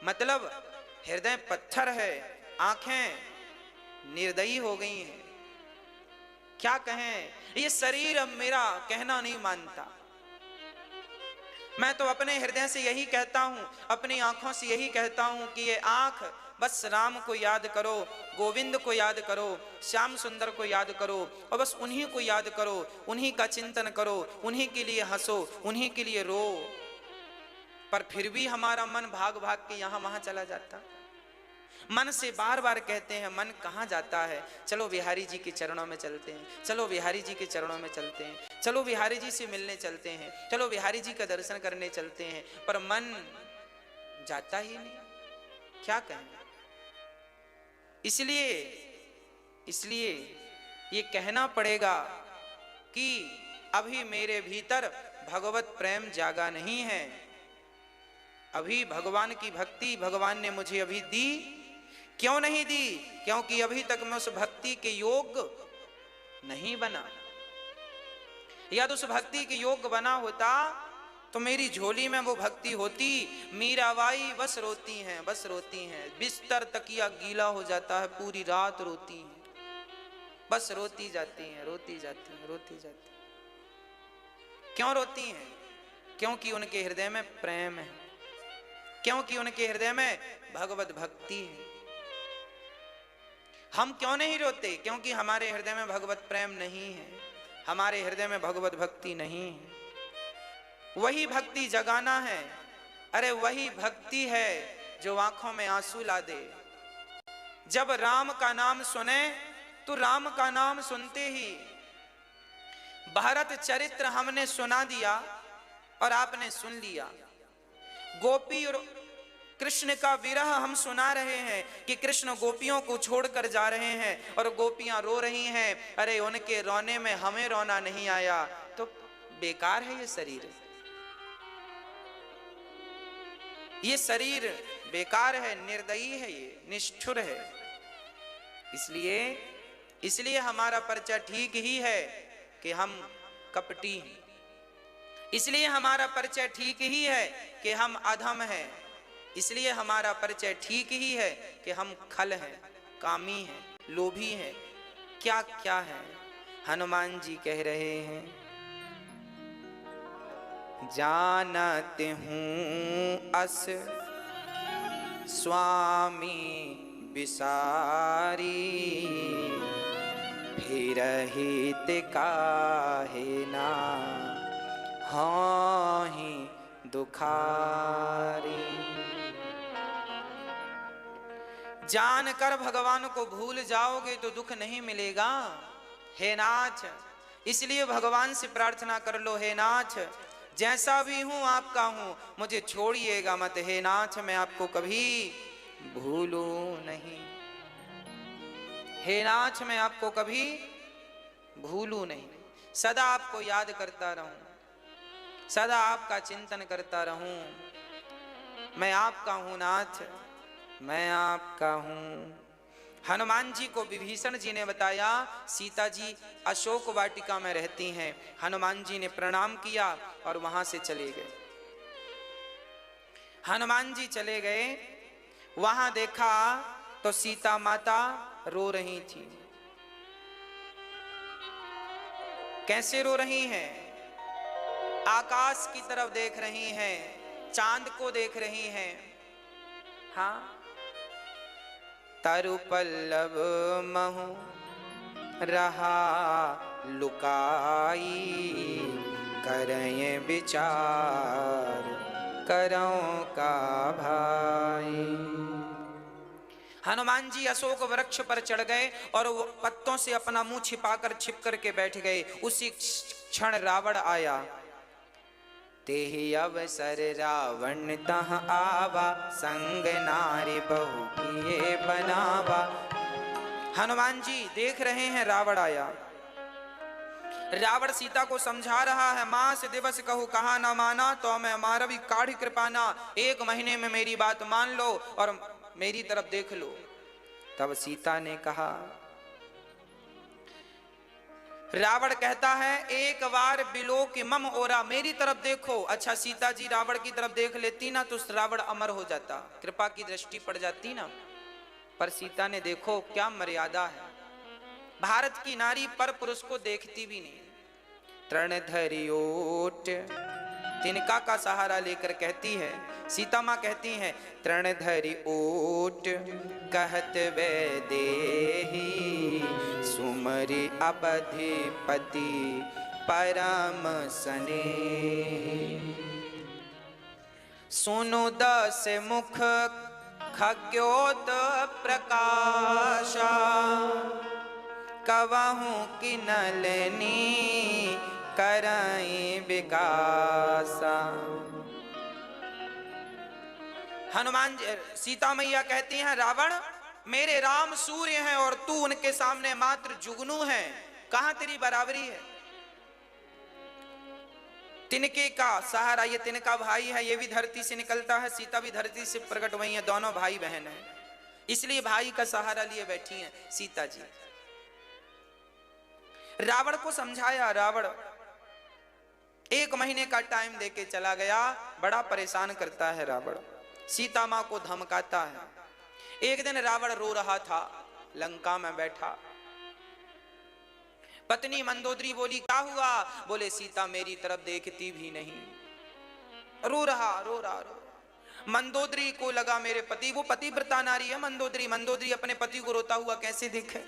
मतलब हृदय पत्थर है, आंखें निर्दयी हो गई हैं। क्या कहें, ये शरीर अब मेरा कहना नहीं मानता। मैं तो अपने हृदय से यही कहता हूं, अपनी आंखों से यही कहता हूं कि ये आंख बस राम को याद करो, गोविंद को याद करो, श्याम सुंदर को याद करो, और बस उन्हीं को याद करो, उन्हीं का चिंतन करो, उन्हीं के लिए हंसो, उन्हीं के लिए रो। पर फिर भी हमारा मन भाग भाग के यहां वहां चला जाता। मन से बार बार कहते हैं, मन कहाँ जाता है, चलो बिहारी जी के चरणों में चलते हैं, चलो बिहारी जी के चरणों में चलते हैं, चलो बिहारी जी से मिलने चलते हैं, चलो बिहारी जी का दर्शन करने चलते हैं, पर मन जाता ही नहीं। क्या कहें। इसलिए ये कहना पड़ेगा कि अभी मेरे भीतर भगवत प्रेम जागा नहीं है। अभी भगवान की भक्ति भगवान ने मुझे अभी दी। क्यों नहीं दी? क्योंकि अभी तक मैं उस भक्ति के योग्य नहीं बना। यदि उस भक्ति के योग्य बना होता तो मेरी झोली में वो भक्ति होती। मीराबाई बस रोती हैं, बस रोती हैं, बिस्तर तकिया गीला हो जाता है, पूरी रात रोती हैं, बस रोती जाती हैं, रोती जाती हैं, रोती जाती हैं। क्यों रोती हैं? क्योंकि उनके हृदय में प्रेम है, क्योंकि उनके हृदय में भगवत भक्ति है। हम क्यों नहीं रोते? क्योंकि हमारे हृदय में भगवत प्रेम नहीं है, हमारे हृदय में भगवत भक्ति नहीं है। वही भक्ति जगाना है। अरे वही भक्ति है जो आंखों में आंसू ला दे। जब राम का नाम सुने तो राम का नाम सुनते ही भारत चरित्र हमने सुना दिया और आपने सुन लिया। गोपी और कृष्ण का विरह हम सुना रहे हैं कि कृष्ण गोपियों को छोड़कर जा रहे हैं और गोपियां रो रही हैं। अरे उनके रोने में हमें रोना नहीं आया तो बेकार है ये शरीर। ये शरीर बेकार है, निर्दयी है, ये निष्ठुर है। इसलिए हमारा परिचय ठीक ही है कि हम कपटी हैं। इसलिए हमारा परिचय ठीक ही है कि हम अधम हैं। इसलिए हमारा परिचय ठीक ही है कि हम खल हैं, कामी हैं, लोभी हैं, क्या क्या है। हनुमान जी कह रहे हैं, जानत हूं अस स्वामी विसारी, फिर हित काहे ना हाँ ही दुखारी। जानकर भगवान को भूल जाओगे तो दुख नहीं मिलेगा। हे नाथ, इसलिए भगवान से प्रार्थना कर लो, हे नाथ जैसा भी हूं आपका हूं, मुझे छोड़िएगा मत। हे नाथ मैं आपको कभी भूलूं नहीं। हे नाथ मैं आपको कभी भूलूं नहीं, सदा आपको याद करता रहूं, सदा आपका चिंतन करता रहूं। मैं आपका हूं नाथ, मैं आपका हूं। हनुमान जी को विभीषण जी ने बताया सीता जी अशोक वाटिका में रहती हैं। हनुमान जी ने प्रणाम किया और वहां से चले गए। हनुमान जी चले गए, वहां देखा तो सीता माता रो रही थी। कैसे रो रही हैं? आकाश की तरफ देख रही हैं, चांद को देख रही हैं। हाँ, तरु पल्लव महु रहा लुकाई, करें विचार करों का भाई। हनुमान जी अशोक वृक्ष पर चढ़ गए और वो पत्तों से अपना मुंह छिपाकर छिप करके बैठ गए। उसी क्षण रावण आया। तेहि अवसर रावण तह आवा, संग नारी बहु किए बनावा। हनुमान जी देख रहे हैं रावण आया। रावण सीता को समझा रहा है, मास दिवस कहूँ कहा न माना, तो मैं हमारा भी काढ़ी कृपाना। 1 महीने में मेरी बात मान लो और मेरी तरफ देख लो। तब सीता ने कहा, रावण कहता है एक बार बिलो के मम ओरा, मेरी तरफ देखो। अच्छा सीता जी रावण की तरफ देख लेती ना तो रावण अमर हो जाता, कृपा की दृष्टि पड़ जाती ना। पर सीता ने देखो क्या मर्यादा है, भारत की नारी पर पुरुष को देखती भी नहीं। तृण धरि ओट, तिनका का सहारा लेकर कहती है, सीता मां कहती हैं तृण धरि ओट कहत वे देहि, सुमरि अवधिपति परम स्नेहि। सुनु दस मुख खग्योत प्रकाशा, कवहु किनलनी कराई विकासा। हनुमान सीता मैया कहती हैं रावण मेरे राम सूर्य हैं और तू उनके सामने मात्र जुगनू है, कहां तेरी बराबरी है। तिनके का सहारा, ये तिनका भाई है, ये भी धरती से निकलता है, सीता भी धरती से प्रकट हुई है, दोनों भाई बहन हैं, इसलिए भाई का सहारा लिए बैठी हैं सीता जी। रावण को समझाया, रावण 1 महीने का टाइम देके चला गया, बड़ा परेशान करता है रावण, सीता मां को धमकाता है। एक दिन रावण रो रहा था, लंका में बैठा, पत्नी मंदोदरी बोली क्या हुआ, बोले सीता मेरी तरफ देखती भी नहीं, रो रहा रो रहा रो। मंदोदरी को लगा मेरे पति, वो पतिव्रता नारी है मंदोदरी, मंदोदरी अपने पति को रोता हुआ कैसे देखे।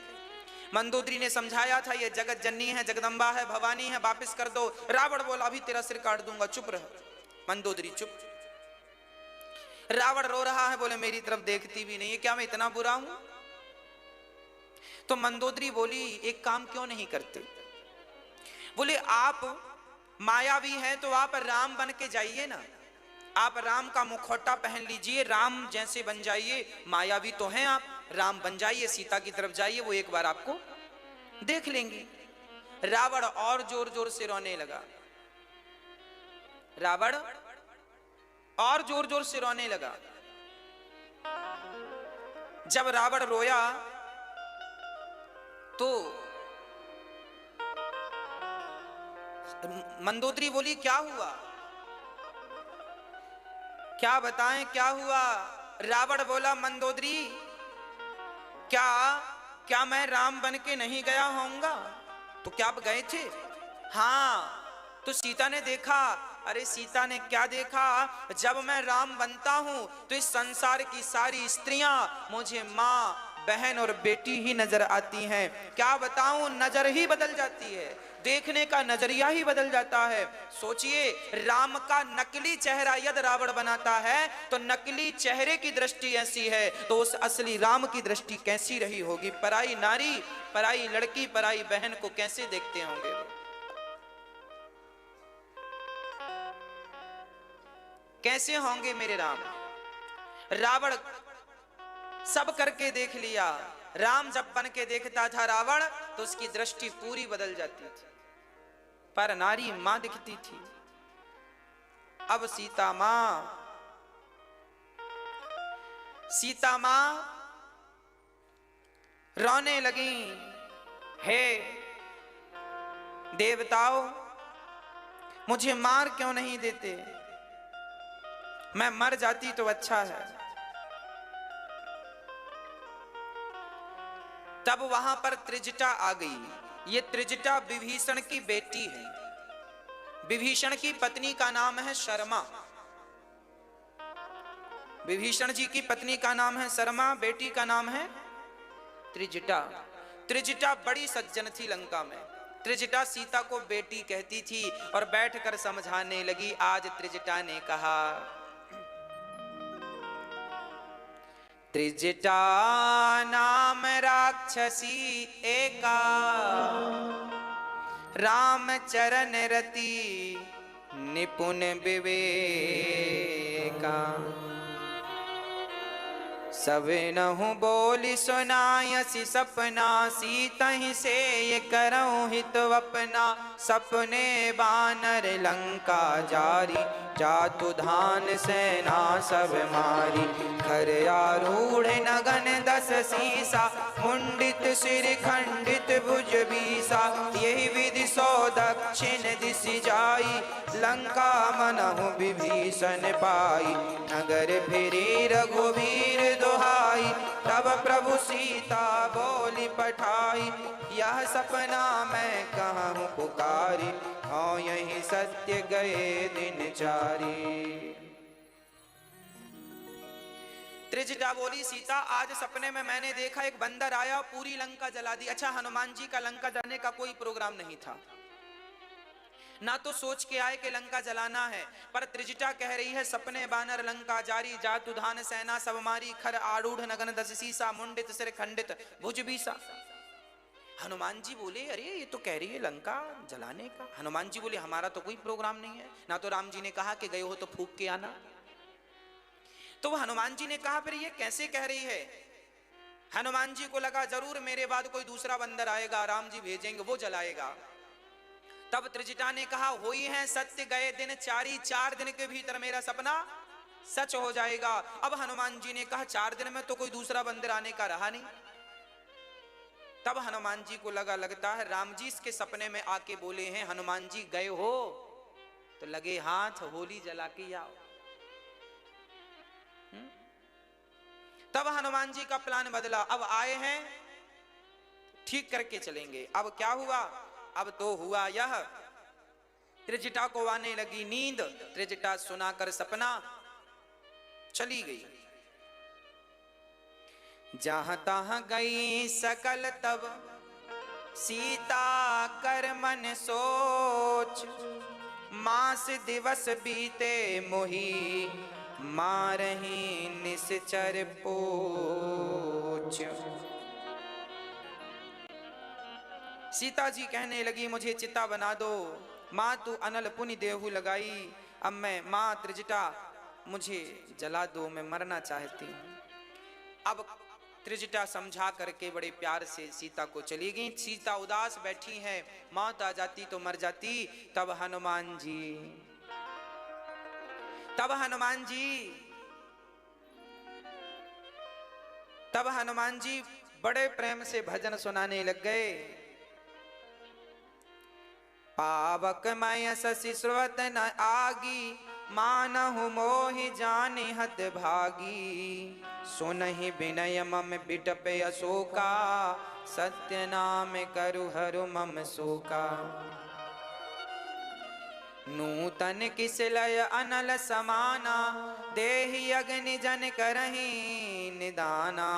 मंदोदरी ने समझाया था ये जगत जननी है, जगदम्बा है, भवानी है, वापस कर दो। रावण बोला अभी तेरा सिर काट दूंगा, चुप रह। मंदोदरी चुप। रावण रो रहा है, बोले मेरी तरफ देखती भी नहीं है, क्या मैं इतना बुरा हूं। तो मंदोदरी बोली एक काम क्यों नहीं करते, बोले आप मायावी हैं तो आप राम बन के जाइए ना, आप राम का मुखौटा पहन लीजिए, राम जैसे बन जाइए, मायावी तो हैं आप, राम बन जाइए, सीता की तरफ जाइए, वो एक बार आपको देख लेंगी। रावण और जोर जोर से रोने लगा, रावण और जोर जोर से रोने लगा। जब रावण रोया तो मंदोदरी बोली क्या हुआ, क्या बताएं क्या हुआ। रावण बोला मंदोदरी क्या मैं राम बन के नहीं गया होऊंगा। तो क्या आप गए थे। हाँ तो सीता ने देखा। अरे सीता ने क्या देखा, जब मैं राम बनता हूं तो इस संसार की सारी स्त्रियां मुझे माँ बहन और बेटी ही नजर आती हैं। क्या बताऊं, नजर ही बदल जाती है, देखने का नजरिया ही बदल जाता है। सोचिए राम का नकली चेहरा यदि रावण बनाता है तो नकली चेहरे की दृष्टि ऐसी है तो उस असली राम की दृष्टि कैसी रही होगी। पराई नारी, पराई लड़की, पराई बहन को कैसे देखते होंगे वो, कैसे होंगे मेरे राम। रावण सब करके देख लिया, राम जब बन के देखता था रावण तो उसकी दृष्टि पूरी बदल जाती थी, पर नारी मां दिखती थी। अब सीता मां रोने लगी, हे देवताओं मुझे मार क्यों नहीं देते, मैं मर जाती तो अच्छा है। तब वहां पर त्रिजटा आ गई। ये त्रिजटा विभीषण की बेटी है, विभीषण की पत्नी का नाम है शर्मा, विभीषण जी की पत्नी का नाम है शर्मा, बेटी का नाम है त्रिजटा। त्रिजटा बड़ी सज्जन थी लंका में। त्रिजटा सीता को बेटी कहती थी और बैठकर समझाने लगी। आज त्रिजटा ने कहा, त्रिजटा नाम राक्षसी एका, राम चरण रति निपुण विवेका। सब नहु बोली सुनायसी सपना, सीतहि से ये करऊँ हित अपना। सपने बानर लंका जारी, जातु धान सेना सब मारी। खर आरूढ़ नगन 10 सीसा, मुंडित सिर खंडित भुज बीसा। यही विधि सो दक्षिण दिश जाई, लंका मनहु विभीषण पाई। नगर फिरी रघुवीर दुहाई, तब प्रभु सीता बोली पठाई। यह सपना मैं कहूँ पुकारी, हाँ यही सत्य गए दिन चारी। त्रिजटा बोली सीता, आज सपने में मैंने देखा एक बंदर आया, पूरी लंका जला दी। अच्छा, हनुमान जी का लंका जाने का कोई प्रोग्राम नहीं था, ना तो सोच के आए कि लंका जलाना है, पर त्रिजटा कह रही है सपने बानर लंका जारी, जातु धान सेना सब मारी। खर आरूढ़ नगन 10 सीसा, मुंडित सिर खंडित भुज बीसा। हनुमान जी बोले, अरे ये तो कह रही है लंका जलाने का। हनुमान जी बोले, हमारा तो कोई प्रोग्राम नहीं है, ना तो राम जी ने कहा कि गए हो तो फूंक के आना। तो हनुमान जी ने कहा, फिर ये कैसे कह रही है। हनुमान जी को लगा जरूर मेरे बाद कोई दूसरा बंदर आएगा, राम जी भेजेंगे, वो जलाएगा। तब त्रिजटा ने कहा, होई है सत्य गए दिन चारी, 4 दिन के भीतर मेरा सपना सच हो जाएगा। अब हनुमान जी ने कहा, 4 दिन में तो कोई दूसरा बंदर आने का रहा नहीं। तब हनुमान जी को लगता है राम जी इसके सपने में आके बोले हैं, हनुमान जी गए हो तो लगे हाथ होली जला के आओ। तब हनुमान जी का प्लान बदला, अब आए हैं ठीक करके चलेंगे। अब क्या हुआ, अब तो हुआ यह, त्रिजटा को आने लगी नींद। त्रिजटा सुनाकर सपना चली गई। जहां तहां गई सकल तब, सीता कर मन सोच। मास दिवस बीते मोही, मारही निश्चर पोच। सीता जी कहने लगी, मुझे चिता बना दो, माँ तू अनल पुनि देहु लगाई। अब मैं, माँ त्रिजटा मुझे जला दो, मैं मरना चाहती हूँ। अब त्रिजटा समझा करके बड़े प्यार से सीता को चली गई। सीता उदास बैठी है, मौत आ जाती तो मर जाती। तब हनुमान जी बड़े प्रेम से भजन सुनाने लग गए। पावक मय शशि स्रोत न आगी, मानहु मोहि जानि हत भागी। सुनहि विनय मम बिटप अशोका, सत्य नाम करु हरु मम शोका। नूतन किस लय अनल समाना, देहि अग्नि जन करहि निदाना।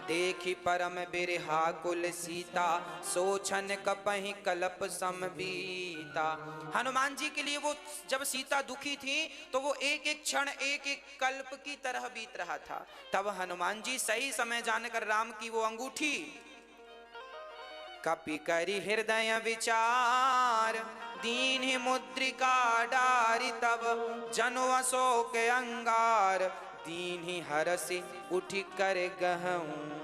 देखी परम बिरहा कुल सीता, सोचन कपहि कलप समबीता। हनुमान जी के लिए वो जब सीता दुखी थी तो वो एक एक क्षण एक एक कल्प की तरह बीत रहा था। तब हनुमान जी सही समय जानकर राम की वो अंगूठी कपि करी हृदय विचार, दीन मुद्रिका डारी। तब जनु अशोक अंगार, दीन हरसि उठी कर गहूं।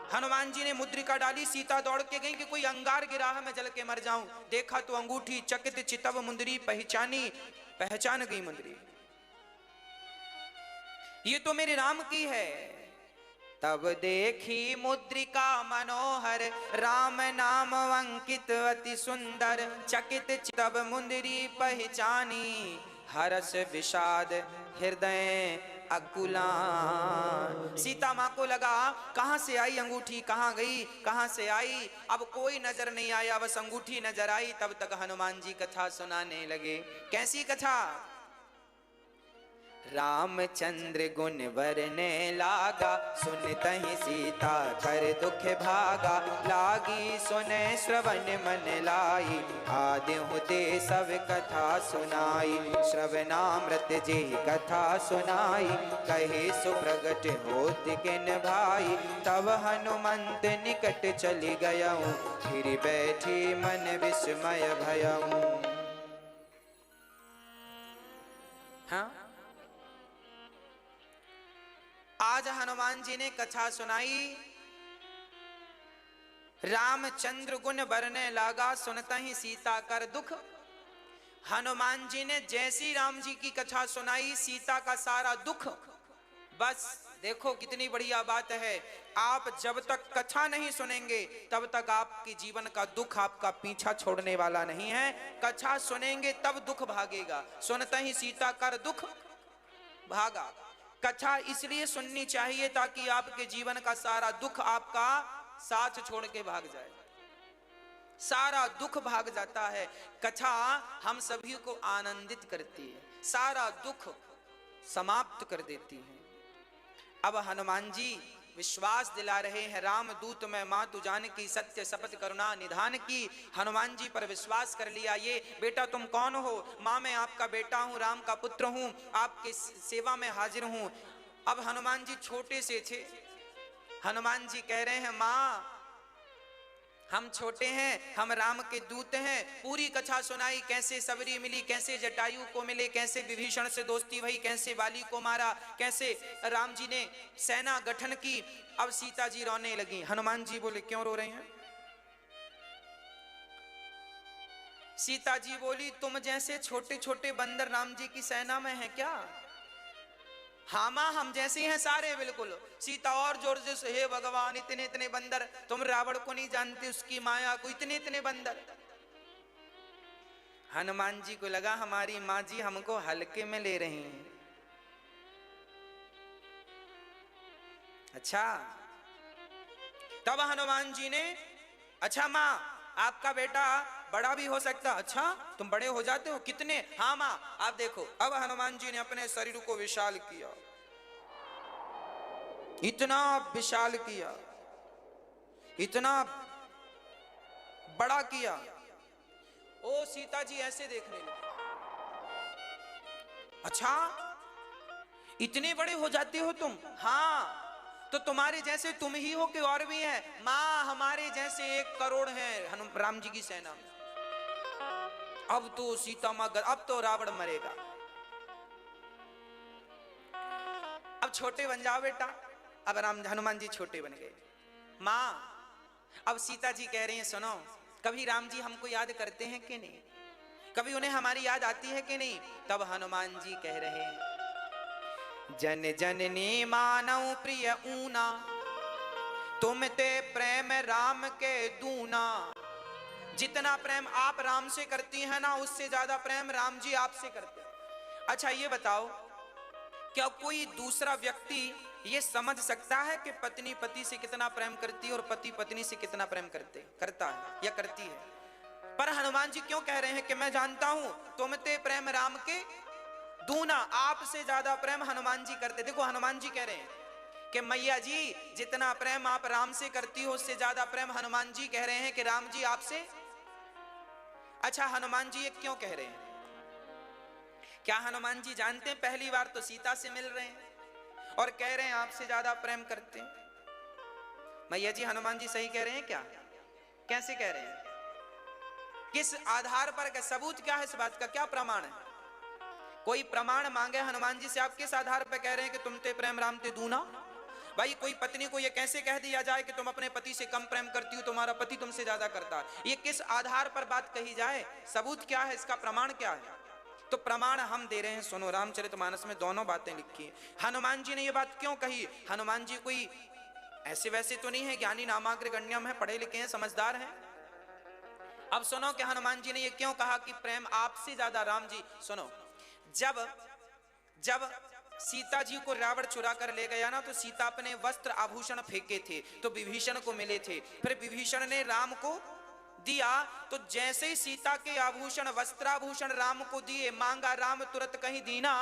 हनुमान जी ने मुद्रिका डाली, सीता दौड़ के गई कि कोई अंगार गिरा है मैं जल के मर जाऊं। देखा तो अंगूठी, चकित चितव मुंदरी पहचान गई मुंदरी, ये तो मेरे राम की है। तब देखी मुद्रिका मनोहर, राम नाम अंकित अति सुंदर। चकित चितव मुंदरी पहचानी, हर्ष विषाद हृदय अकुलान। सीता माँ को लगा कहां से आई अंगूठी, कहां गई, कहां से आई। अब कोई नजर नहीं आया, बस अंगूठी नजर आई। तब तक हनुमान जी कथा सुनाने लगे। कैसी कथा? रामचंद्र गुण बरने लागा, सुनतहि सीता कर दुख भागा। लागी सुने श्रवण मन लाई, आदिहु ते सब कथा सुनाई। श्रवणामृत जे कथा सुनाई, कहे सुप्रगट होत किन भाई। तब हनुमंत निकट चली गयऊँ, फिर बैठी मन विस्मय भयऊँ। हाँ, आज हनुमान जी ने कथा सुनाई। रामचंद्र गुण बरने लागा, सुनता ही सीता कर दुख। हनुमान जी ने जैसी राम जी की कथा सुनाई, सीता का सारा दुख, बस देखो कितनी बढ़िया बात है। आप जब तक कथा नहीं सुनेंगे तब तक आपके जीवन का दुख आपका पीछा छोड़ने वाला नहीं है। कथा सुनेंगे तब दुख भागेगा। सुनता ही सीता कर दुख भागा। कथा इसलिए सुननी चाहिए ताकि आपके जीवन का सारा दुख आपका साथ छोड़ के भाग जाए। सारा दुख भाग जाता है। कथा हम सभी को आनंदित करती है, सारा दुख समाप्त कर देती है। अब हनुमान जी विश्वास दिला रहे हैं, राम दूत मैं मातु जानकी, सत्य शपथ करुणा निधान की। हनुमान जी पर विश्वास कर लिया। ये बेटा तुम कौन हो? माँ मैं आपका बेटा हूँ, राम का पुत्र हूँ, आपकी सेवा में हाजिर हूँ। अब हनुमान जी छोटे से थे। हनुमान जी कह रहे हैं माँ हम छोटे हैं, हम राम के दूत हैं। पूरी कथा सुनाई, कैसे सबरी मिली, कैसे जटायु को मिले, कैसे विभीषण से दोस्ती भई, कैसे बाली को मारा, कैसे राम जी ने सेना गठन की। अब सीता जी रोने लगी। हनुमान जी बोले क्यों रो रहे हैं? सीता जी बोली तुम जैसे छोटे छोटे बंदर राम जी की सेना में हैं क्या? हाँ माँ हम जैसे हैं सारे बिल्कुल। सीता और जोर से हे भगवान इतने इतने बंदर, तुम रावण को नहीं जानते, उसकी माया को, इतने इतने बंदर। हनुमान जी को लगा हमारी माँ जी हमको हल्के में ले रही हैं। अच्छा, तब हनुमान जी ने, अच्छा माँ आपका बेटा बड़ा भी हो सकता। अच्छा तुम बड़े हो जाते हो? कितने? हाँ माँ आप देखो। अब हनुमान जी ने अपने शरीर को विशाल किया, इतना विशाल किया, इतना बड़ा किया। ओ सीता जी ऐसे देखने लगे। अच्छा इतने बड़े हो जाते हो तुम? हाँ तो तुम्हारे जैसे तुम ही हो कि और भी हैं? माँ हमारे जैसे 1 करोड़ हैं राम जी की सेना में। अब तो सीता माँ, अब तो रावण मरेगा। अब छोटे बन जाओ बेटा। अब हनुमान जी छोटे बन गए। माँ अब सीता जी कह रही हैं सुनो, कभी राम जी हमको याद करते हैं कि नहीं? कभी उन्हें हमारी याद आती है कि नहीं? तब हनुमान जी कह रहे हैं जन जननी मानव प्रिय ऊना, तुम ते प्रेम राम के दूना। जितना प्रेम आप राम से करती हैं ना, उससे ज्यादा प्रेम राम जी आपसे करते हैं। अच्छा ये बताओ, क्या कोई दूसरा व्यक्ति ये समझ सकता है कि पत्नी पति से कितना प्रेम करती है और पति पत्नी से कितना प्रेम करता है या करती है? पर हनुमान जी क्यों कह रहे हैं कि मैं जानता हूं तुम ते प्रेम राम के दूना, आपसे ज्यादा प्रेम हनुमान जी करते। देखो हनुमान जी कह रहे हैं कि मैया जी जितना प्रेम आप राम से करती हो उससे ज्यादा प्रेम हनुमान जी कह रहे हैं कि राम जी आपसे। अच्छा हनुमान जी ये क्यों कह रहे हैं? क्या हनुमान जी जानते हैं पहली बार तो सीता से मिल रहे हैं और कह रहे हैं आपसे ज्यादा प्रेम करते हैं? मैया जी हनुमान जी सही कह रहे हैं क्या? कैसे कह रहे हैं? किस आधार पर? क्या सबूत क्या है इस बात का? क्या प्रमाण है? कोई प्रमाण मांगे हनुमान जी से, आप किस आधार पर कह रहे हैं कि तुम ते प्रेम राम ते दूना? भाई कोई पत्नी को ये कैसे कह दिया जाए कि तुम अपने पति से कम प्रेम करती हो, तुम्हारा पति तुमसे ज्यादा करता है? ये किस आधार पर बात कही जाए? सबूत क्या है इसका? प्रमाण क्या है? तो प्रमाण हम दे रहे हैं, सुनो। रामचरितमानस में दोनों बातें लिखी हैं। हनुमान जी ने ये बात क्यों कही? हनुमान जी कोई ऐसे वैसे तो नहीं है, ज्ञानी नामाग्र गण्यम है, पढ़े लिखे हैं, समझदार हैं। अब सुनो कि हनुमान जी ने ये क्यों कहा कि प्रेम आपसे ज्यादा राम जी। सुनो, जब सीता जी को रावण चुरा कर ले गया ना, तो सीता अपने वस्त्र आभूषण फेंके थे तो विभीषण को मिले थे। फिर विभीषण ने राम को दिया, तो जैसे ही सीता के आभूषण वस्त्राभूषण राम को दिए, मांगा राम तुरंत कहीं दीना,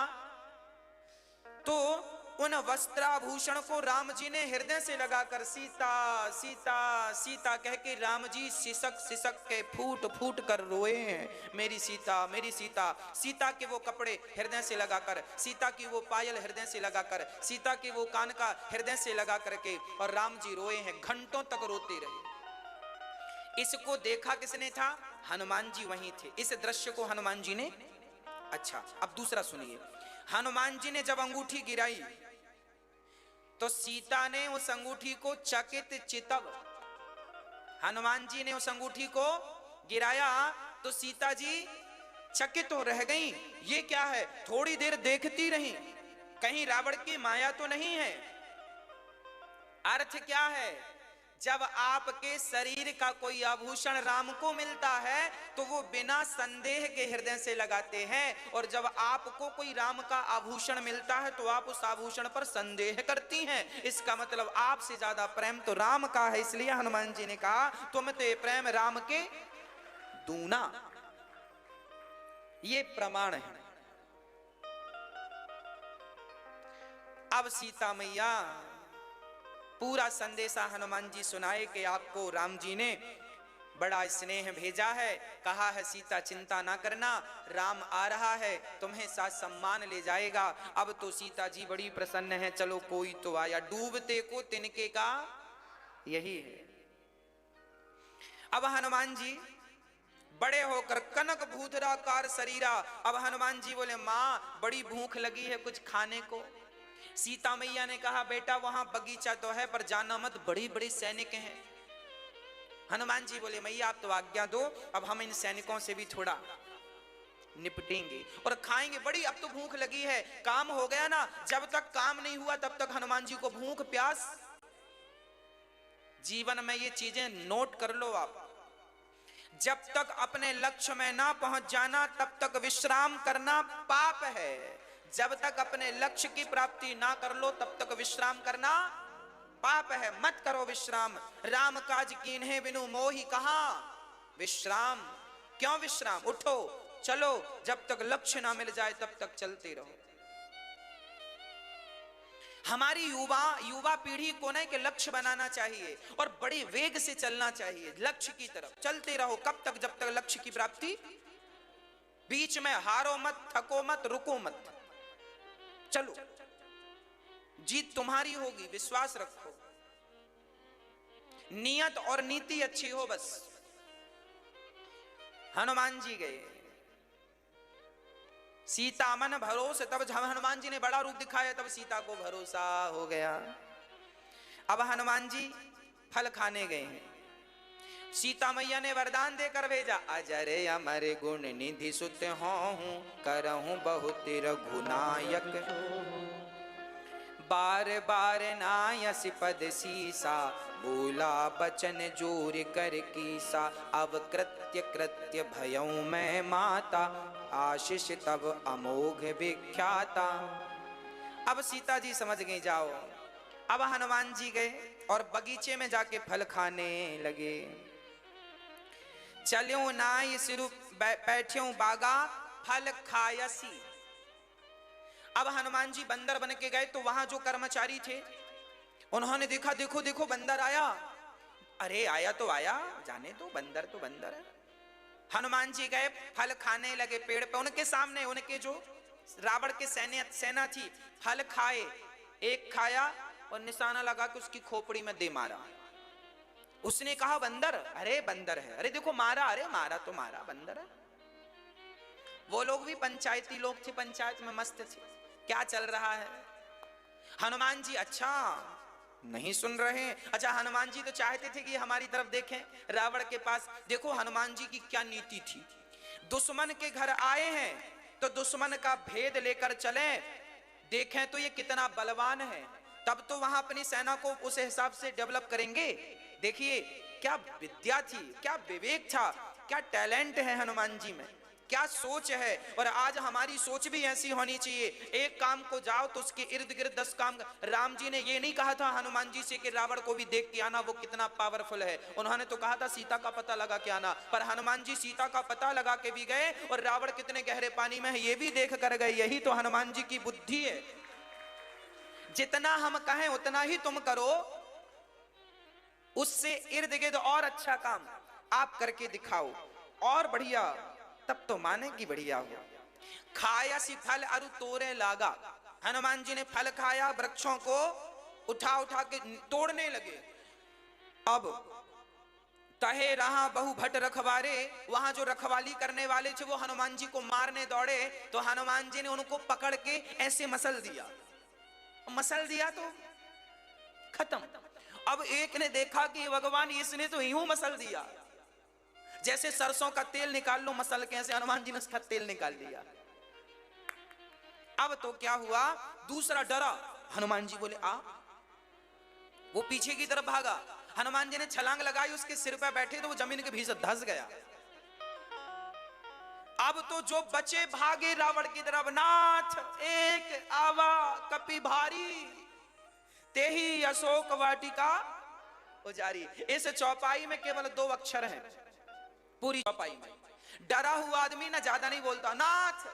तो उन वस्त्राभूषण को राम जी ने हृदय से लगाकर सीता सीता सीता कह के राम जी सिसक सिसक के फूट फूट कर रोए हैं, मेरी सीता मेरी सीता। सीता के वो कपड़े हृदय से लगाकर, सीता की वो पायल हृदय से लगाकर, सीता के वो कान का हृदय से लगा करके, और राम जी रोए हैं, घंटों तक रोते रहे। इसको देखा किसने था? हनुमान जी वहीं थे। इस दृश्य को हनुमान जी ने। अच्छा अब दूसरा सुनिए। हनुमान जी ने जब अंगूठी गिराई तो सीता ने उस अंगूठी को चकित चितव, हनुमान जी ने उस अंगूठी को गिराया तो सीता जी चकित तो रह गई, ये क्या है। थोड़ी देर देखती रही, कहीं रावण की माया तो नहीं है। अर्थ क्या है, जब आपके शरीर का कोई आभूषण राम को मिलता है तो वो बिना संदेह के हृदय से लगाते हैं, और जब आपको कोई राम का आभूषण मिलता है तो आप उस आभूषण पर संदेह करती हैं। इसका मतलब आपसे ज्यादा प्रेम तो राम का है। इसलिए हनुमान जी ने कहा तुम तो प्रेम राम के दूना, ये प्रमाण है। अब सीता मैया पूरा संदेशा हनुमान जी सुनाए कि आपको राम जी ने बड़ा स्नेह भेजा है, कहा है सीता चिंता ना करना, राम आ रहा है, तुम्हें साथ सम्मान ले जाएगा। अब तो सीता जी बड़ी प्रसन्न है, चलो कोई तो आया, डूबते को तिनके का यही है। अब हनुमान जी बड़े होकर कनक भूधराकार शरीरा, अब हनुमान जी बोले माँ बड़ी भूख लगी है, कुछ खाने को। सीता मैया ने कहा बेटा वहां बगीचा तो है पर जाना मत, बड़ी बड़ी सैनिक हैं। हनुमान जी बोले मैया आप तो आज्ञा दो, अब हम इन सैनिकों से भी थोड़ा निपटेंगे और खाएंगे, बड़ी अब तो भूख लगी है। काम हो गया ना, जब तक काम नहीं हुआ तब तक हनुमान जी को भूख प्यास। जीवन में ये चीजें नोट कर लो आप, जब तक अपने लक्ष्य में ना पहुंच जाना तब तक विश्राम करना पाप है। जब तक अपने लक्ष्य की प्राप्ति ना कर लो तब तक विश्राम करना पाप है। मत करो विश्राम, राम काज कीन्हे बिनु मोहि कहा विश्राम। क्यों विश्राम, उठो चलो, जब तक लक्ष्य ना मिल जाए तब तक चलते रहो। हमारी युवा पीढ़ी को ना के लक्ष्य बनाना चाहिए और बड़ी वेग से चलना चाहिए, लक्ष्य की तरफ चलते रहो। कब तक, जब तक लक्ष्य की प्राप्ति, बीच में हारो मत, थको मत, रुको मत, चलो, जीत तुम्हारी होगी, विश्वास रखो, नियत और नीति अच्छी हो बस। हनुमान जी गए, सीता मन भरोसे, तब जब हनुमान जी ने बड़ा रूप दिखाया तब सीता को भरोसा हो गया। अब हनुमान जी फल खाने गए हैं, सीता मैया ने वरदान देकर भेजा, अजर अमर गुण निधि सुत हूँ, करहूं बहुत रघुनायक, बार बार नायस पद सीसा, बोला बचन जोर कर कीसा, अब कृत्य कृत्य भयऊ मैं माता, आशीष तब अमोघ विख्याता। अब सीता जी समझ गई, जाओ। अब हनुमान जी गए और बगीचे में जाके फल खाने लगे। चल्यों नाई सिरु बैठ्यों बागा, फल खायसी। अब हनुमान जी बंदर बन के गए तो वहां जो कर्मचारी थे उन्होंने देखा, देखो देखो बंदर आया। अरे आया तो आया, जाने दो, बंदर तो बंदर है। हनुमान जी गए, फल खाने लगे पेड़ पे, उनके सामने उनके जो रावण के सेना थी, फल खाए, एक खाया और निशाना लगा के उसकी खोपड़ी में दे मारा। उसने कहा बंदर, अरे बंदर है, अरे देखो मारा, अरे मारा तो मारा, बंदर है। वो लोग भी पंचायती लोग थे, पंचायत में मस्त थे, क्या चल रहा है। हनुमान जी अच्छा नहीं सुन रहे। अच्छा हनुमान जी तो चाहते थे कि हमारी तरफ देखें, रावण के पास देखो हनुमान जी की क्या नीति थी। दुश्मन के घर आए हैं तो दुश्मन का भेद लेकर चले, देखें तो ये कितना बलवान है, तब तो वहां अपनी सेना को उस हिसाब से डेवलप करेंगे। देखिए क्या विद्या थी, क्या विवेक था, क्या टैलेंट है हनुमान जी में, क्या सोच है। और आज हमारी सोच भी ऐसी होनी चाहिए, एक काम को जाओ तो उसके इर्द गिर्द 10 काम। राम जी ने ये नहीं कहा था हनुमान जी से कि रावण को भी देख के आना, वो कितना पावरफुल है, उन्होंने तो कहा था सीता का पता लगा के आना। पर हनुमान जी सीता का पता लगा के भी गए और रावण कितने गहरे पानी में है ये भी देख कर गए। यही तो हनुमान जी की बुद्धि है। जितना हम कहें उतना ही तुम करो, उससे इर्द गिर्द और अच्छा काम आप करके दिखाओ और बढ़िया, तब तो माने की बढ़िया हो। खाया सी फल अरु तोड़े लागा, हनुमान जी ने फल खाया, वृक्षों को उठा उठा के तोड़ने लगे। अब तहे रहा बहु भट रखवारे, वहां जो रखवाली करने वाले थे वो हनुमान जी को मारने दौड़े, तो हनुमान जी ने उनको पकड़ के ऐसे मसल दिया तो खत्म। अब एक ने देखा कि भगवान इसने तो यूं मसल दिया, जैसे सरसों का तेल निकाल लो मसल के, ऐसे हनुमान जी ने उसका तेल निकाल दिया। अब तो क्या हुआ, दूसरा डरा, हनुमान जी बोले आ, वो पीछे की तरफ भागा, हनुमान जी ने छलांग लगाई, उसके सिर पे बैठे तो वो जमीन के भीतर धंस गया। अब तो जो बचे भागे रावण की तरफ, नाथ एक आवा कपि भारी, तेहि अशोक वाटिका उजारी। इस चौपाई में केवल 2 अक्षर हैं पूरी चौपाई में। डरा हुआ आदमी ना ज्यादा नहीं बोलता, नाथ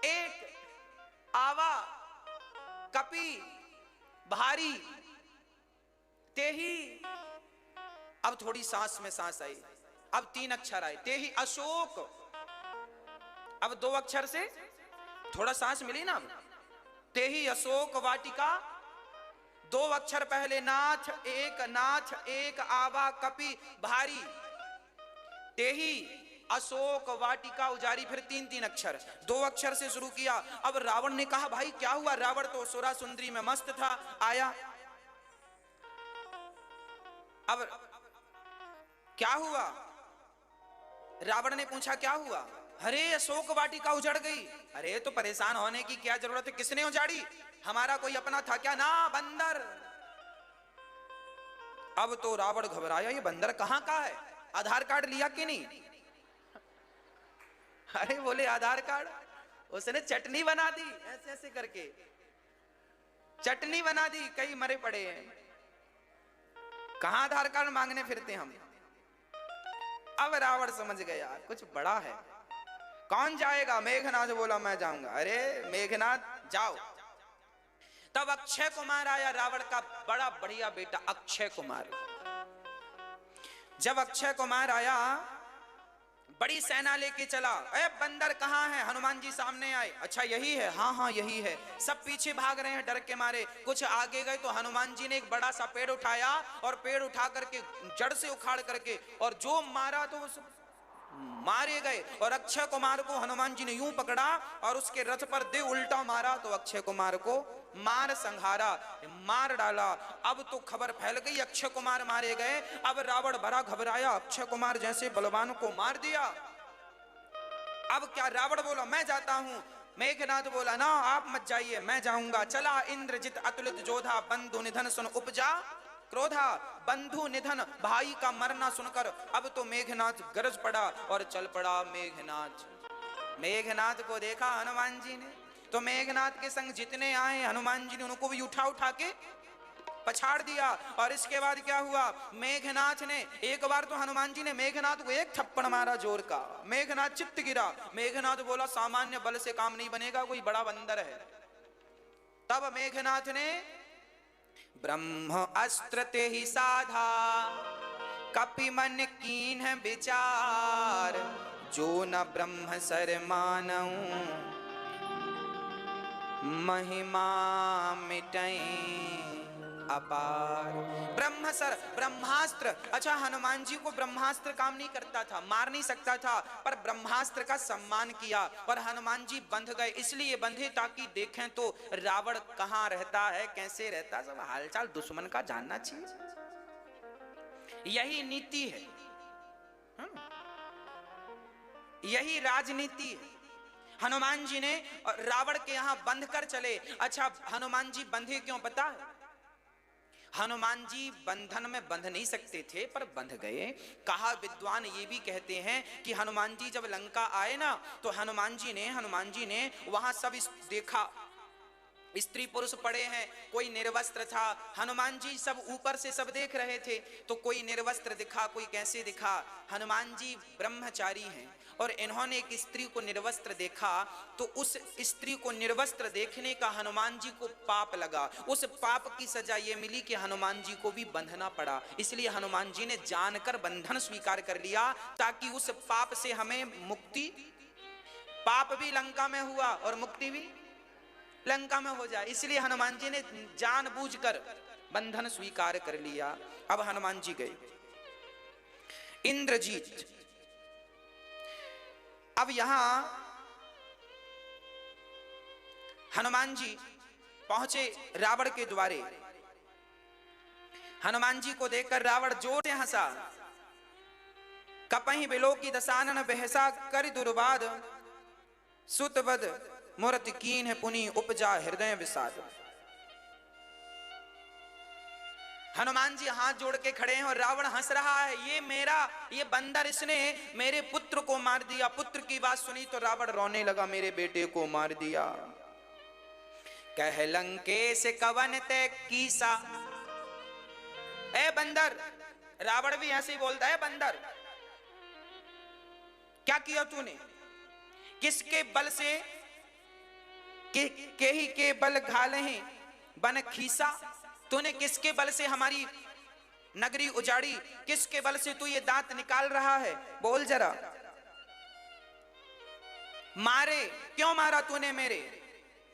एक आवा कपि भारी तेहि। अब थोड़ी सांस में सांस आई, अब 3 अक्षर आए, तेहि अशोक। अब 2 अक्षर से थोड़ा सांस मिली ना। अब तेहि अशोक वाटिका, 2 अक्षर पहले, नाथ एक आवा कपि भारी, तेहि अशोक वाटिका उजारी, फिर 3 अक्षर, 2 अक्षर से शुरू किया। अब रावण ने कहा भाई क्या हुआ, रावण तो सुरा सुंदरी में मस्त था, आया। अब क्या हुआ, रावण ने पूछा क्या हुआ, अरे अशोक वाटिका उजड़ गई। अरे तो परेशान होने की क्या जरूरत है, किसने उजाड़ी, हमारा कोई अपना था क्या, ना बंदर। अब तो रावण घबराया, ये बंदर कहां का है, आधार कार्ड लिया कि नहीं। अरे बोले आधार कार्ड, उसने चटनी बना दी, ऐसे ऐसे करके चटनी बना दी, कई मरे पड़े हैं, कहां आधार कार्ड मांगने फिरते हम। अब रावण समझ गया कुछ बड़ा है, कौन जाएगा, मेघनाथ बोला मैं जाऊंगा। अरे मेघनाथ जाओ। तब अक्षय कुमार आया, रावण का बड़ा बढ़िया बेटा अक्षय कुमार। जब अक्षय कुमार आया, बड़ी सेना लेके चला। अरे बंदर कहाँ है, हनुमान जी सामने आए, अच्छा यही है, हाँ हाँ यही है। सब पीछे भाग रहे हैं डर के मारे। कुछ आगे गए तो हनुमान जी ने एक बड़ा सा पेड़ उठाया और पेड़ उठा करके जड़ से उखाड़ करके और जो मारा तो मारे गए। और अक्षय कुमार को हनुमान जी ने यूं पकड़ा और उसके रथ पर दे उल्टा मारा तो अक्षय कुमार को मार संहारा, मार डाला। अब तो खबर फैल गई अक्षय कुमार मारे गए। अब रावण बड़ा घबराया, अक्षय कुमार जैसे बलवान को मार दिया। अब क्या, रावण बोला मैं जाता हूं, मेघनाथ बोला ना आप मत जाइए, मैं जाऊंगा। चला इंद्रजित अतुलित जोधा, बंधु निधन सुन उपजा क्रोधा। बंधु निधन, भाई का मरना सुनकर अब तो मेघनाथ गरज पड़ा और चल पड़ा। मेघनाथ को देखा हनुमान जी ने तो मेघनाथ के संग जितने आए हनुमान जी ने उनको भी उठा उठा के पछाड़ दिया। और इसके बाद क्या हुआ, मेघनाथ ने एक बार तो हनुमान जी ने मेघनाथ को एक थप्पड़ मारा जोर का, मेघनाथ चित्त गिरा। मेघनाथ बोला सामान्य बल से काम नहीं बनेगा, कोई बड़ा बंदर है। तब मेघनाथ ने ब्रह्म अस्त्र ते ही साधा, कपि मन कीन विचार, जो न ब्रह्म सर मानऊं, महिमा मिटई अपार। ब्रह्मसर, ब्रह्मास्त्र। अच्छा हनुमान जी को ब्रह्मास्त्र काम नहीं करता था, मार नहीं सकता था, पर ब्रह्मास्त्र का सम्मान किया और हनुमान जी बंध गए। इसलिए बंधे ताकि देखें तो रावण कहां रहता है, कैसे रहता, सब हालचाल दुश्मन का जानना चाहिए। यही नीति है, यही राजनीति है। हनुमान जी ने रावण के यहां बंध कर चले। अच्छा हनुमान जी बंधे क्यों पता है, हनुमान जी बंधन में बंध नहीं सकते थे पर बंध गए। कहा विद्वान ये भी कहते हैं कि हनुमान जी जब लंका आए ना तो हनुमान जी ने वहां सब देखा, स्त्री पुरुष पड़े हैं, कोई निर्वस्त्र था। हनुमान जी सब ऊपर से सब देख रहे थे तो कोई निर्वस्त्र दिखा, कोई कैसे दिखा। हनुमान जी ब्रह्मचारी हैं और इन्होंने एक स्त्री को निर्वस्त्र देखा तो उस स्त्री को निर्वस्त्र देखने का हनुमान जी को पाप लगा। उस पाप की सजा ये मिली कि हनुमान जी को भी बंधना पड़ा। इसलिए हनुमान जी ने जानकर बंधन स्वीकार कर लिया ताकि उस पाप से हमें मुक्ति, पाप भी लंका में हुआ और मुक्ति भी लंका में हो जाए। इसलिए हनुमान जी ने जानबूझकर बंधन स्वीकार कर लिया। अब हनुमान जी गए इंद्रजीत। अब यहां हनुमान जी पहुंचे रावण के द्वारे। हनुमान जी को देखकर रावण जोर से हंसा। कपहि बिलो की दसानन बहसा कर दुर्वाद, सुतवद मूर्त कीन है पुनि उपजा हृदय विषाद। हनुमान जी हाथ जोड़ के खड़े हैं और रावण हंस रहा है। ये बंदर, इसने मेरे पुत्र को मार दिया। पुत्र की बात सुनी तो रावण रोने लगा, मेरे बेटे को मार दिया। कह लंकेश कवन ते कीसा, ए बंदर, रावण भी ऐसे ही बोलता है, बंदर क्या किया तूने? किसके बल से के ही के बल घाले हैं बन खीसा, तूने किसके बल से हमारी नगरी उजाड़ी? किसके बल से तू ये दांत निकाल रहा है? बोल जरा। मारे, क्यों मारा तूने मेरे?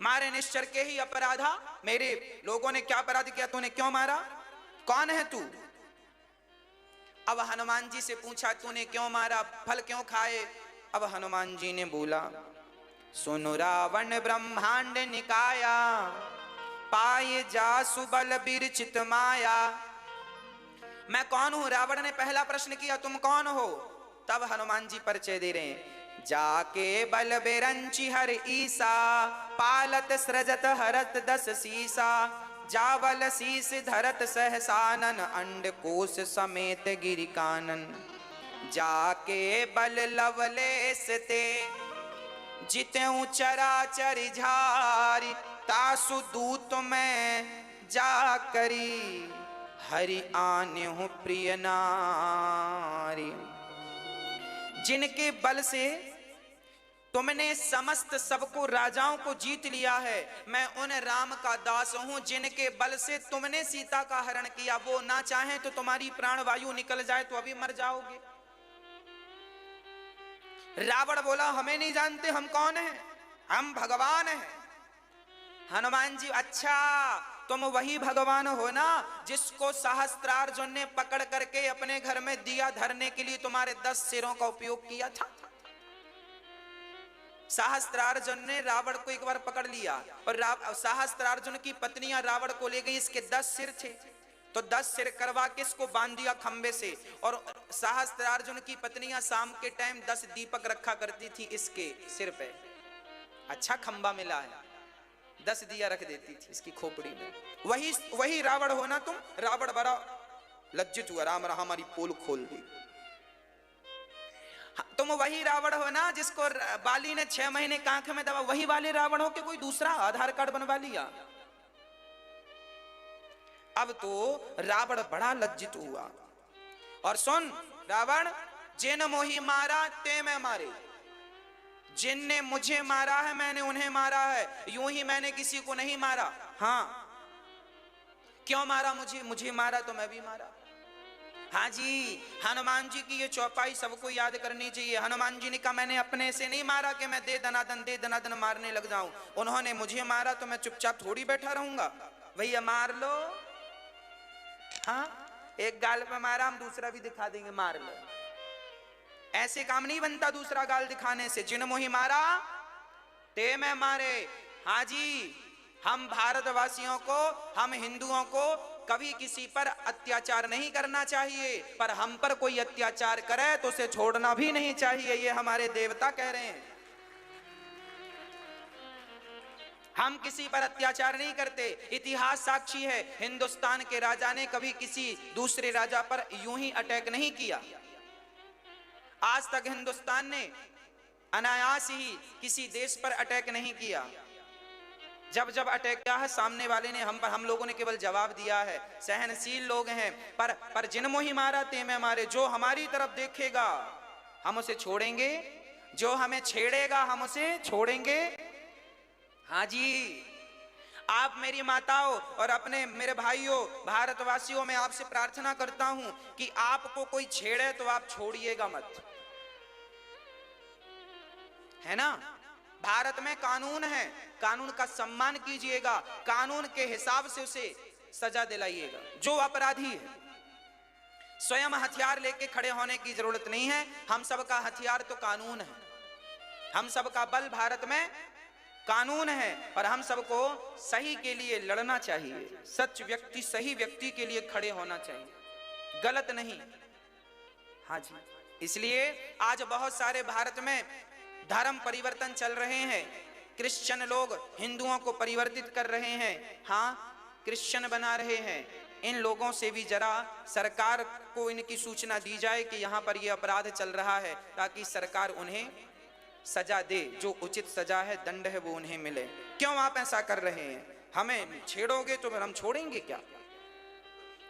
मारे निश्चर के ही अपराधा, मेरे लोगों ने क्या अपराध किया, तूने क्यों मारा? कौन है तू? अब हनुमान जी से पूछा, तूने क्यों मारा, फल क्यों खाए? अब हनुमान जी ने बोला, सुनो रावण ब्रह्मांड निकाया, पाए जा सुबल बिरचित माया। मैं कौन हूं? रावण ने पहला प्रश्न किया, तुम कौन हो? तब हनुमान जी परिचय दे रहे हैं, जाके बल बेरंची हर ईसा, पालत सृजत हरत दस सीसा, जावल शीस धरत सहसानन, अंड कोश समेत गिरि कानन। जाके बल लवलेस ते, जितेऊ चराचर झारी, तासु दूत में जा करी, हरि आने हूं प्रिय नारी। जिनके बल से तुमने समस्त सबको, राजाओं को जीत लिया है, मैं उन राम का दास हूं जिनके बल से तुमने सीता का हरण किया। वो ना चाहे तो तुम्हारी प्राण वायु निकल जाए तो अभी मर जाओगे। रावण बोला, हमें नहीं जानते, हम कौन हैं? हम भगवान हैं। हनुमान जी, अच्छा तुम वही भगवान हो ना जिसको सहस्त्रार्जुन ने पकड़ करके अपने घर में दिया धरने के लिए तुम्हारे 10 सिरों का उपयोग किया था। सहस्त्रार्जुन ने रावण को एक बार पकड़ लिया और सहस्त्रार्जुन की पत्नियां रावण को ले गई। इसके 10 सिर थे तो 10 सिर करवा के इसको बांध दिया खंबे से। और सहस्त्रार्जुन की पत्नियां शाम के टाइम 10 दीपक रखा करती थी इसके सिर पे। अच्छा खंबा मिला है, 10 दिया रख देती थी इसकी खोपड़ी में। वही रावण हो ना तुम? रावण बड़ा लज्जित हुआ, राम रहा हमारी पोल खोल दी। तुम वही रावण हो ना जिसको बाली ने 6 महीने कांख में दबा? वही वाले रावण हो कि कोई दूसरा आधार कार्ड बनवा लिया? अब तो रावण बड़ा लज्जित हुआ। और सुन रावण, जिन मोही मारा ते मैं मारे। जिनने मुझे मारा है मैंने उन्हें मारा है, यूं ही मैंने किसी को नहीं मारा। हाँ, क्यों मारा मुझे? मुझे मारा तो मैं भी मारा। हाँ जी, हनुमान जी की ये चौपाई सबको याद करनी चाहिए। हनुमान जी ने कहा, मैंने अपने से नहीं मारा कि मैं दे दनादन मारने लग जाऊं। उन्होंने मुझे मारा तो मैं चुपचाप थोड़ी बैठा रहूंगा। भैया मार लो। हाँ, एक गाल पे मारा, हम दूसरा भी दिखा देंगे, मार लो। ऐसे काम नहीं बनता दूसरा गाल दिखाने से। जिन मोही मारा ते मैं मारे। हाँ जी, हम भारतवासियों को, हम हिंदुओं को कभी किसी पर अत्याचार नहीं करना चाहिए, पर हम पर कोई अत्याचार करे तो उसे छोड़ना भी नहीं चाहिए। ये हमारे देवता कह रहे हैं। हम किसी पर अत्याचार नहीं करते। इतिहास साक्षी है, हिंदुस्तान के राजा ने कभी किसी दूसरे राजा पर यूं ही अटैक नहीं किया। आज तक हिंदुस्तान ने अनायास ही किसी देश पर अटैक नहीं किया। जब जब अटैक किया है सामने वाले ने हम लोगों ने केवल जवाब दिया है। सहनशील लोग हैं। पर जिन मोही मारा ते मैं मारे। जो हमारी तरफ देखेगा हम उसे छोड़ेंगे, जो हमें छेड़ेगा हम उसे छोड़ेंगे। हाँ जी, आप मेरी माताओं और अपने मेरे भाइयों भारतवासियों, मैं आपसे प्रार्थना करता हूं कि आपको कोई छेड़े तो आप छोड़िएगा मत, है ना। भारत में कानून है, कानून का सम्मान कीजिएगा, कानून के हिसाब से उसे सजा दिलाइएगा जो अपराधी है। स्वयं हथियार लेके खड़े होने की जरूरत नहीं है। हम सबका हथियार तो कानून है। हम सबका बल भारत में कानून है और हम सबको सही के लिए लड़ना चाहिए। सच व्यक्ति, सही व्यक्ति के लिए खड़े होना चाहिए, गलत नहीं। हाँ जी, इसलिए आज बहुत सारे भारत में धर्म परिवर्तन चल रहे हैं। क्रिश्चियन लोग हिंदुओं को परिवर्तित कर रहे हैं, हाँ क्रिश्चियन बना रहे हैं। इन लोगों से भी जरा सरकार को इनकी सूचना दी जाए कि यहाँ पर ये अपराध चल रहा है, ताकि सरकार उन्हें सजा दे, जो उचित सजा है, दंड है, वो उन्हें मिले। क्यों आप ऐसा कर रहे हैं? हमें छेड़ोगे तो फिर हम छोड़ेंगे क्या?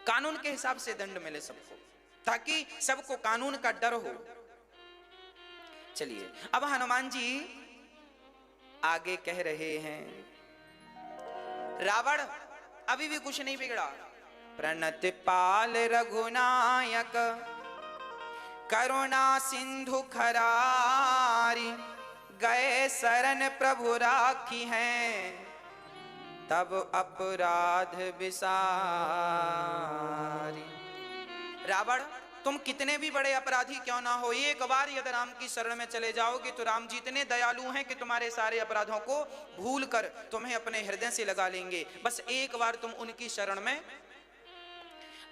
कानून के हिसाब से दंड मिले सबको, ताकि सबको कानून का डर हो। चलिए अब हनुमान जी आगे कह रहे हैं, रावण अभी भी कुछ नहीं बिगड़ा। प्रणत पाल रघुनायक करुणा सिंधु खरारी, गए शरण प्रभु राखी हैं, तब अपराध विसारी। रावण तुम कितने भी बड़े अपराधी क्यों ना हो, एक बार यदि राम की शरण में चले जाओगे तो राम जी इतने दयालु हैं कि तुम्हारे सारे अपराधों को भूल कर तुम्हें अपने हृदय से लगा लेंगे। बस एक बार तुम उनकी शरण में।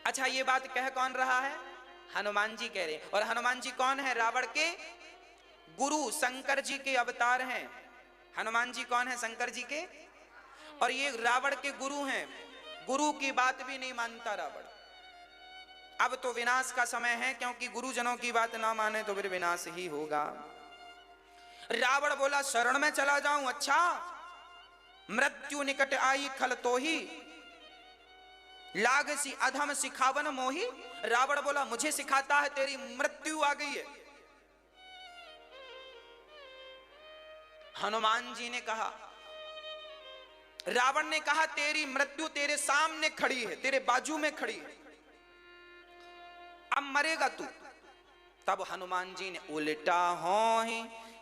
अच्छा, ये बात कह कौन रहा है? हनुमान जी कह रहे हैं। और हनुमान जी कौन है? रावण के गुरु, शंकर जी के अवतार हैं। हनुमान जी कौन है? शंकर जी के। और ये रावण के गुरु हैं। गुरु की बात भी नहीं मानता रावण। अब तो विनाश का समय है, क्योंकि गुरुजनों की बात ना माने तो फिर विनाश ही होगा। रावण बोला शरण में चला जाऊं, अच्छा मृत्यु निकट आई खल तो ही, लाग सी अधम सिखावन मोही। रावण बोला मुझे सिखाता है, तेरी मृत्यु आ गई है। हनुमान जी ने कहा, रावण ने कहा तेरी मृत्यु तेरे सामने खड़ी है, तेरे बाजू में खड़ी है, अब मरेगा तू। तब हनुमान जी ने उल्टा हो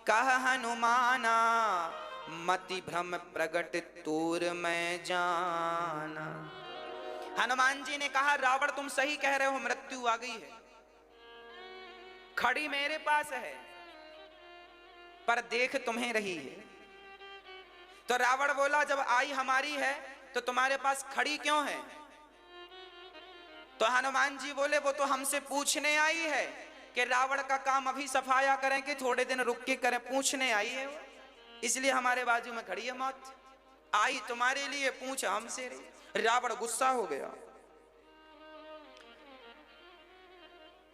कहा हनुमाना, मति भ्रम प्रगट तूर में जाना। हनुमान जी ने कहा रावण तुम सही कह रहे हो, मृत्यु आ गई है, खड़ी मेरे पास है, पर देख तुम्हें रही है। तो रावण बोला जब आई हमारी है तो तुम्हारे पास खड़ी क्यों है? तो हनुमान जी बोले वो तो हमसे पूछने आई है कि रावण का काम अभी सफाया करें कि थोड़े दिन रुक के करें, पूछने आई है वो, इसलिए हमारे बाजू में खड़ी है मौत। आई तुम्हारे लिए, पूछ हमसे रही। रावण गुस्सा हो गया,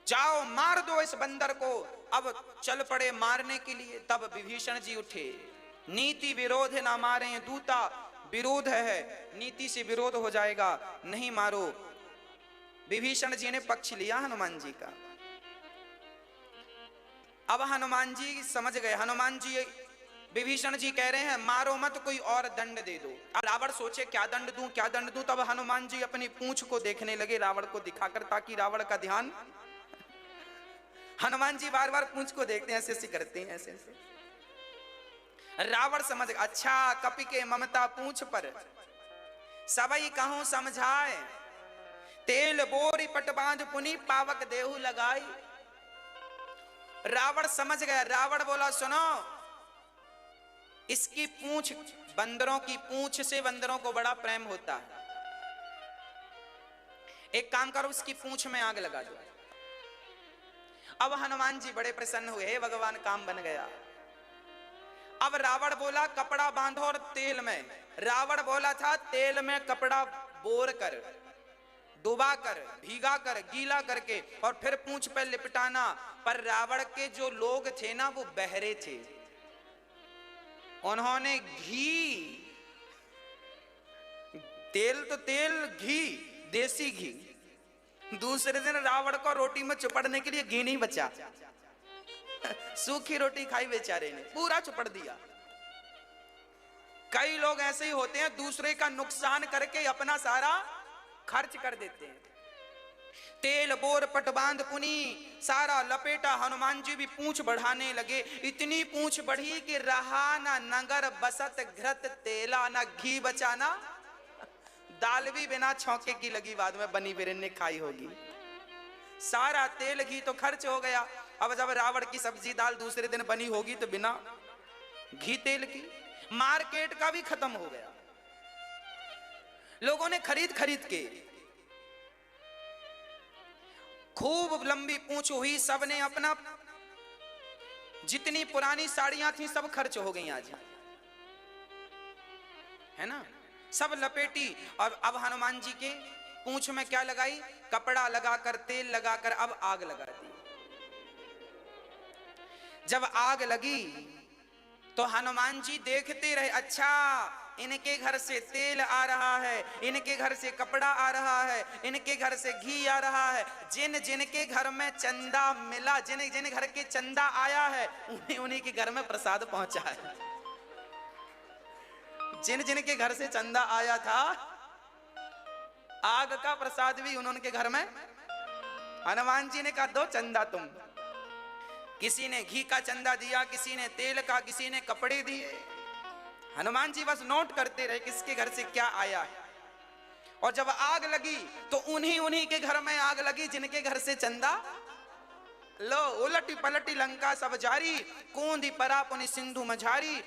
जाओ मार दो इस बंदर को। अब चल पड़े मारने के लिए। तब विभीषण जी उठे, नीति विरोध ना मारे दूता, विरोध है, नीति से विरोध हो जाएगा, नहीं मारो। विभीषण जी ने पक्ष लिया हनुमान जी का। अब हनुमान जी समझ गए। हनुमान जी, विभीषण जी कह रहे हैं मारो मत, कोई और दंड दे दो। अब रावण सोचे क्या दंड दूं, क्या दंड दूं। तब हनुमान जी अपनी पूंछ को देखने लगे रावण को दिखाकर, ताकि रावण का ध्यान। हनुमान जी बार बार पूंछ को देखते हैं, ऐसे ऐसे करते हैं, ऐसे ऐसे। रावण समझ गया, अच्छा कपि के ममता पूंछ पर, सबई कहूं समझाए, तेल बोरी पट बांध पुनी, पावक देहु लगाई। रावण समझ गया। रावण बोला सुनो, इसकी पूंछ, बंदरों की पूंछ से बंदरों को बड़ा प्रेम होता है, एक काम करो उसकी पूंछ में आग लगा दो। अब हनुमान जी बड़े प्रसन्न हुए, हे भगवान काम बन गया। अब रावण बोला कपड़ा बांधो और तेल में। रावण बोला था तेल में कपड़ा बोर कर, डुबा कर, भीगा कर, गीला करके और फिर पूंछ पे लिपटाना। पर रावण के जो लोग थे ना वो बहरे थे, उन्होंने घी, तेल तो तेल, घी, देसी घी। दूसरे दिन रावण को रोटी में चुपड़ने के लिए घी नहीं बचा, सूखी रोटी खाई बेचारे ने, पूरा चुपड़ दिया। कई लोग ऐसे ही होते हैं, दूसरे का नुकसान करके अपना सारा खर्च कर देते हैं। तेल बोर पट बांध पुनी, सारा लपेटा। हनुमान जी भी पूंछ बढ़ाने लगे। इतनी पूंछ बढ़ी कि रहा ना नगर बसत घृत तेला, ना घी बचाना, दाल भी बिना छौंके की लगी, बाद में बनी बिरन ने खाई होगी। सारा तेल घी तो खर्च हो गया। अब जब रावण की सब्जी दाल दूसरे दिन बनी होगी तो बिना घी तेल की। मार्केट का भी खत्म हो गया। लोगों ने खरीद खरीद के, खूब लंबी पूंछ हुई, सबने अपना जितनी पुरानी साड़ियां थी सब खर्च हो गई आज, है ना, सब लपेटी। और अब हनुमान जी के पूंछ में क्या लगाई? कपड़ा लगाकर, तेल लगाकर अब आग लगा दी। जब आग लगी तो हनुमान जी देखते रहे, अच्छा इनके घर से तेल आ रहा है, इनके घर से कपड़ा आ रहा है, इनके घर से घी आ रहा है। जिन जिनके घर में चंदा मिला, जिन जिन घर के चंदा आया है, उन्हीं उन्हीं के घर में प्रसाद पहुंचा है। जिन जिन के घर से चंदा आया था, आग का प्रसाद भी उनके घर में। हनुमान जी ने कहा दो चंदा तुम। किसी ने घी का चंदा दिया, किसी ने तेल का, किसी ने कपड़े दिए। हनुमान जी बस नोट करते रहे किसके घर से क्या आया है। और जब आग लगी तो उन्हीं उन्हीं के घर में आग लगी जिनके घर से चंदा। लो उलटी पलटी लंका सब जारी, कूंदी परा पुनि सिंधु मझारी।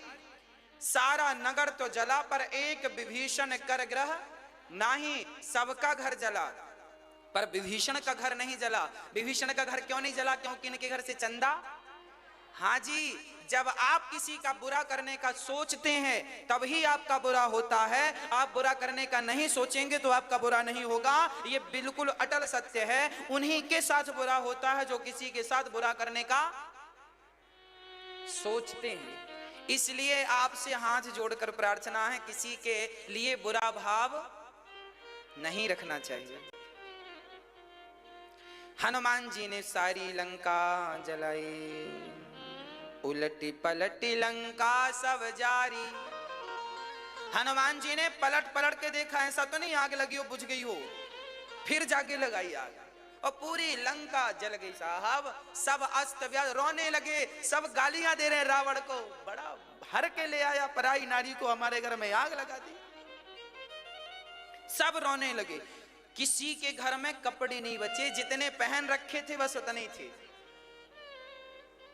सारा नगर तो जला पर एक विभीषण कर ग्रह नाही। सबका घर जला पर विभीषण का घर नहीं जला। विभीषण का घर क्यों नहीं जला? क्योंकि इनके घर से चंदा। हाँ जी, जब आप किसी का बुरा करने का सोचते हैं तभी आपका बुरा होता है। आप बुरा करने का नहीं सोचेंगे तो आपका बुरा नहीं होगा। ये बिल्कुल अटल सत्य है। उन्हीं के साथ बुरा होता है जो किसी के साथ बुरा करने का सोचते हैं। इसलिए आपसे हाथ जोड़कर प्रार्थना है, किसी के लिए बुरा भाव नहीं रखना चाहिए। हनुमान जी ने सारी लंका जलाई, उलटी पलटी लंका सब जारी। हनुमान जी ने पलट पलट के देखा, ऐसा तो नहीं आग लगी हो बुझ गई हो, फिर जाके लगाई आग और पूरी लंका जल गई साहब। सब अस्त व्यस्त, रोने लगे, सब गालियां दे रहे रावण को, बड़ा भर के ले आया पराई नारी को, हमारे घर में आग लगा दी। सब रोने लगे। किसी के घर में कपड़े नहीं बचे, जितने पहन रखे थे बस उतने थे।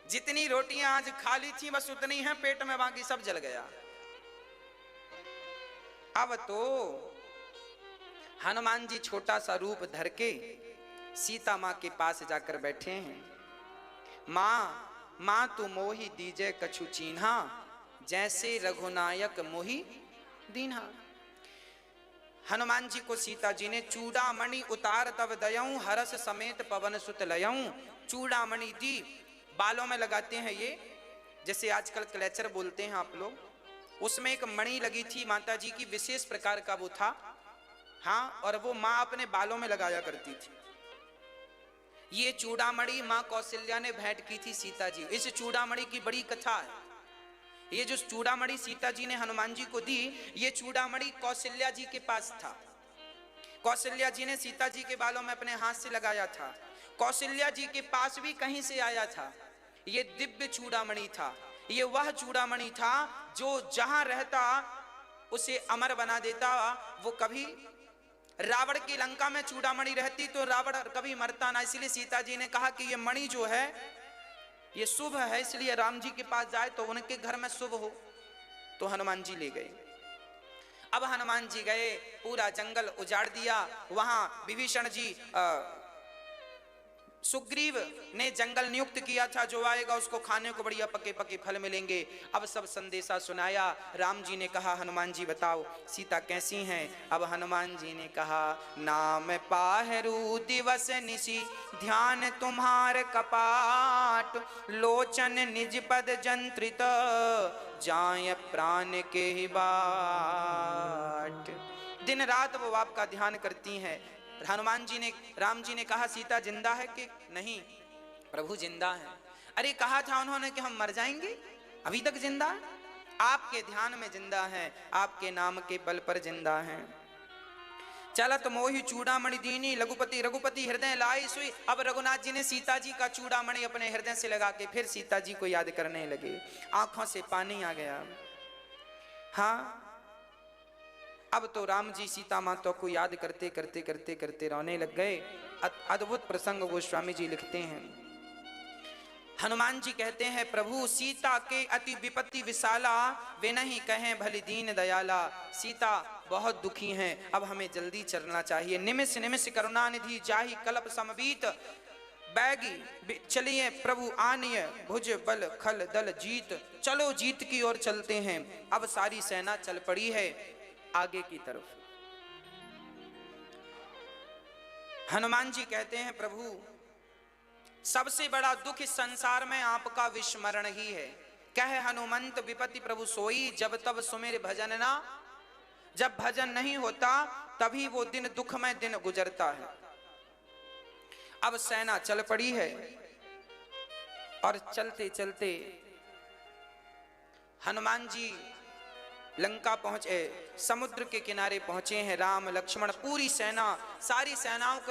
जितनी रोटियां आज खाली थी बस उतनी हैं पेट में, बाकी सब जल गया। अब तो हनुमान जी छोटा सा रूप धर के सीता मां के पास जाकर बैठे हैं। मां तू मोही दीजे कछु चीन्हा, जैसे रघुनायक मोही दीन्हा। हनुमान जी को सीता जी ने चूड़ामणि उतार तब दयऊं, हरस समेत पवन सुत लयऊं। चूड़ामणि दी, बालों में लगाते हैं ये, जैसे आजकल क्लेचर बोलते हैं आप लोग, उसमें एक मणि लगी थी माता जी की, विशेष प्रकार का वो था। हाँ, और वो माँ अपने बालों में लगाया करती थी। ये चूड़ामणि माँ कौशल्या ने भेंट की थी सीता जी। इस चूड़ामणि की बड़ी कथा है। ये जो चूड़ामणि सीता जी ने हनुमान जी को दी, ये चूड़ामणि कौशल्या जी के पास था। कौशल्या जी ने सीता जी के बालों में अपने हाथ से लगाया था। कौशल्या जी के पास भी कहीं से आया था। ये दिव्य चूड़ामणि था। ये वह चूड़ामणि था जो जहां रहता उसे अमर बना देता। वो कभी रावण की लंका में चूड़ामणि रहती तो रावण कभी मरता ना। इसलिए सीता जी ने कहा कि ये मणि जो है ये शुभ है, इसलिए राम जी के पास जाए तो उनके घर में शुभ हो। तो हनुमान जी ले गए। अब हनुमान जी गए, पूरा जंगल उजाड़ दिया। वहां विभीषण जी, सुग्रीव ने जंगल नियुक्त किया था, जो आएगा उसको खाने को बढ़िया पके पके फल मिलेंगे। अब सब संदेशा सुनाया। राम जी ने कहा हनुमान जी बताओ सीता कैसी हैं? अब हनुमान जी ने कहा नाम पाहरू दिवस निशि, ध्यान तुम्हार कपाट, लोचन निज पद जंत्रित, जाय प्राण के ही बाट। दिन रात वो आपका ध्यान करती हैं। हनुमान जी ने, राम जी ने कहा सीता जिंदा है कि नहीं? प्रभु जिंदा है। अरे कहा था उन्होंने कि हम मर जाएंगे, अभी तक जिंदा है। आपके ध्यान में जिंदा है, आपके नाम के बल पर जिंदा है। चलत मोहि चूड़ामणि दीनी, रघुपति रघुपति हृदय लाई सुई। अब रघुनाथ जी ने सीता जी का चूड़ामणि अपने हृदय से लगा के फिर सीता जी को याद करने लगे। आंखों से पानी आ गया। हाँ, अब तो राम जी सीता माता को याद करते करते करते करते रोने लग गए। अद्भुत प्रसंग गोस्वामी जी लिखते हैं। हनुमान जी कहते हैं प्रभु सीता के अति विपत्ति विशाला, वे नहीं कहें भली दीन दयाला। सीता बहुत दुखी हैं, अब हमें जल्दी चलना चाहिए। निमिष निमिष करुणा निधि जाहि कल्प समबीत, बैगी चलिए प्रभु आनिय भुज बल खल दल जीत। चलो जीत की ओर चलते हैं। अब सारी सेना चल पड़ी है आगे की तरफ। हनुमान जी कहते हैं प्रभु सबसे बड़ा दुख इस संसार में आपका विस्मरण ही है। कह हनुमंत विपत्ति प्रभु सोई, जब तब सुमेर भजन ना। जब भजन नहीं होता तभी वो दिन दुखमय दिन गुजरता है। अब सेना चल पड़ी है और चलते चलते हनुमान जी लंका पहुंचे, समुद्र के किनारे पहुंचे हैं। राम लक्ष्मण पूरी सेना, सारी सेनाओं को